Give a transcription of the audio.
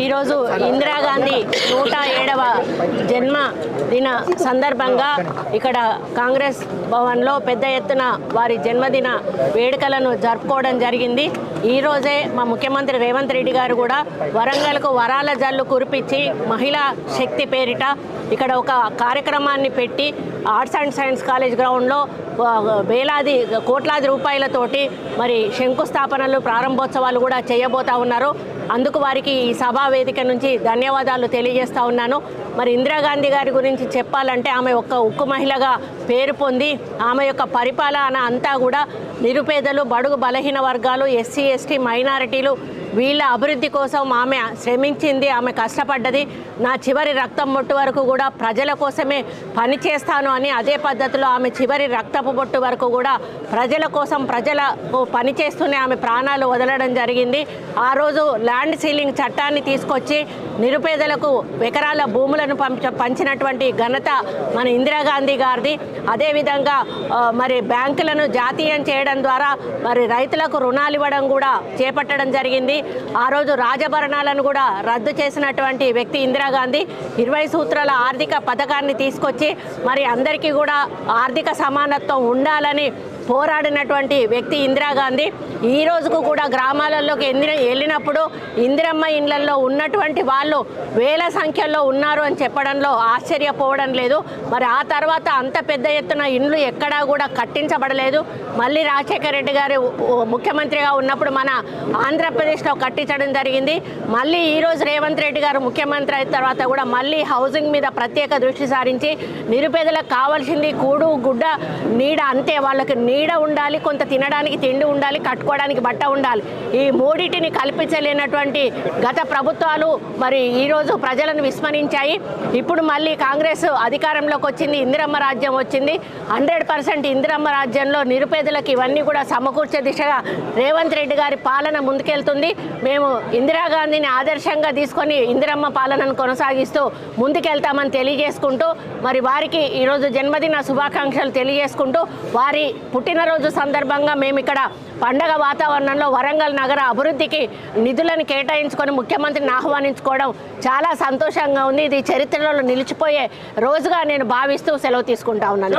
ఈరోజు ఇందిరాగాంధీ 107వ జన్మదిన సందర్భంగా ఇక్కడ కాంగ్రెస్ భవన్లో పెద్ద ఎత్తున వారి జన్మదిన వేడుకలను జరుపుకోవడం జరిగింది. ఈరోజే మా ముఖ్యమంత్రి రేవంత్ రెడ్డి గారు కూడా వరంగల్కు వరాల జల్లు కురిపించి మహిళా శక్తి పేరిట ఇక్కడ ఒక కార్యక్రమాన్ని పెట్టి ఆర్ట్స్ అండ్ సైన్స్ కాలేజ్ గ్రౌండ్లో కోట్లాది రూపాయలతోటి మరి శంకుస్థాపనలు ప్రారంభోత్సవాలు కూడా చేయబోతా ఉన్నారు. అందుకు వారికి ఈ సభా వేదిక నుంచి ధన్యవాదాలు తెలియజేస్తా ఉన్నాను. మరి ఇందిరాగాంధీ గారి గురించి చెప్పాలంటే ఆమె ఒక ఉక్కు మహిళగా పేరు పొంది ఆమె యొక్క పరిపాలన అంతా కూడా నిరుపేదలు, బడుగు బలహీన వర్గాలు, ఎస్సీ ఎస్టీ మైనారిటీలు వీళ్ళ అభివృద్ధి కోసం ఆమె శ్రమించింది, ఆమె కష్టపడ్డది. నా చివరి రక్తం బొట్టు వరకు కూడా ప్రజల కోసమే పనిచేస్తాను అని అదే పద్ధతిలో ఆమె చివరి రక్తపు బొట్టు వరకు కూడా ప్రజల కోసం ప్రజలకు పనిచేస్తూనే ఆమె ప్రాణాలు వదలడం జరిగింది. ఆ రోజు ల్యాండ్ సీలింగ్ చట్టాన్ని తీసుకొచ్చి నిరుపేదలకు ఎకరాల భూములను పంచినటువంటి ఘనత మన ఇందిరాగాంధీ గారిది. అదేవిధంగా మరి బ్యాంకులను జాతీయం చేయడం ద్వారా మరి రైతులకు రుణాలు ఇవ్వడం కూడా చేపట్టడం జరిగింది. ఆ రోజు రాజభరణాలను కూడా రద్దు చేసినటువంటి వ్యక్తి ఇందిరాగాంధీ. 20 సూత్రాల ఆర్థిక పథకాన్ని తీసుకొచ్చి మరి అందరికీ కూడా ఆర్థిక సమానత్వం ఉండాలని పోరాడినటువంటి వ్యక్తి ఇందిరాగాంధీ. ఈ రోజుకు కూడా గ్రామాలలోకి వెళ్ళినప్పుడు ఇందిరమ్మ ఇళ్లలో ఉన్నటువంటి వాళ్ళు వేల సంఖ్యలో ఉన్నారు అని చెప్పడంలో ఆశ్చర్యపోవడం లేదు. మరి ఆ తర్వాత అంత పెద్ద ఎత్తున ఇండ్లు ఎక్కడా కూడా కట్టించబడలేదు. మళ్ళీ రాజశేఖర రెడ్డి గారు ముఖ్యమంత్రిగా ఉన్నప్పుడు మన ఆంధ్రప్రదేశ్లో కట్టించడం జరిగింది. మళ్ళీ ఈరోజు రేవంత్ రెడ్డి గారు ముఖ్యమంత్రి అయిన తర్వాత కూడా మళ్ళీ హౌసింగ్ మీద ప్రత్యేక దృష్టి సారించి నిరుపేదలకు కావాల్సింది కూడు గుడ్డ నీడ, అంతే. వాళ్ళకి నీడ ఉండాలి, కొంత తినడానికి తిండి ఉండాలి, కట్టుకోవడానికి బట్ట ఉండాలి. ఈ మూడింటిని కల్పించలేనటువంటి గత ప్రభుత్వాలు మరి ఈరోజు ప్రజలను విస్మరించాయి. ఇప్పుడు మళ్ళీ కాంగ్రెస్ అధికారంలోకి వచ్చింది, ఇందిరమ్మ రాజ్యం వచ్చింది. 100% ఇందిరమ్మ రాజ్యంలో నిరుపేదలకు ఇవన్నీ కూడా సమకూర్చే దిశగా రేవంత్ రెడ్డి గారి పాలన ముందుకెళ్తుంది. మేము ఇందిరాగాంధీని ఆదర్శంగా తీసుకొని ఇందిరమ్మ పాలనను కొనసాగిస్తూ ముందుకెళ్తామని తెలియజేసుకుంటూ మరి వారికి ఈరోజు జన్మదిన శుభాకాంక్షలు తెలియజేసుకుంటూ వారి పుట్టినరోజు సందర్భంగా మేము ఇక్కడ పండగ వాతావరణంలో వరంగల్ నగర అభివృద్ధికి నిధులను కేటాయించుకొని ముఖ్యమంత్రిని ఆహ్వానించుకోవడం చాలా సంతోషంగా ఉంది. ఇది చరిత్రలో నిలిచిపోయే రోజుగా నేను భావిస్తూ సెలవు తీసుకుంటా ఉన్నాను.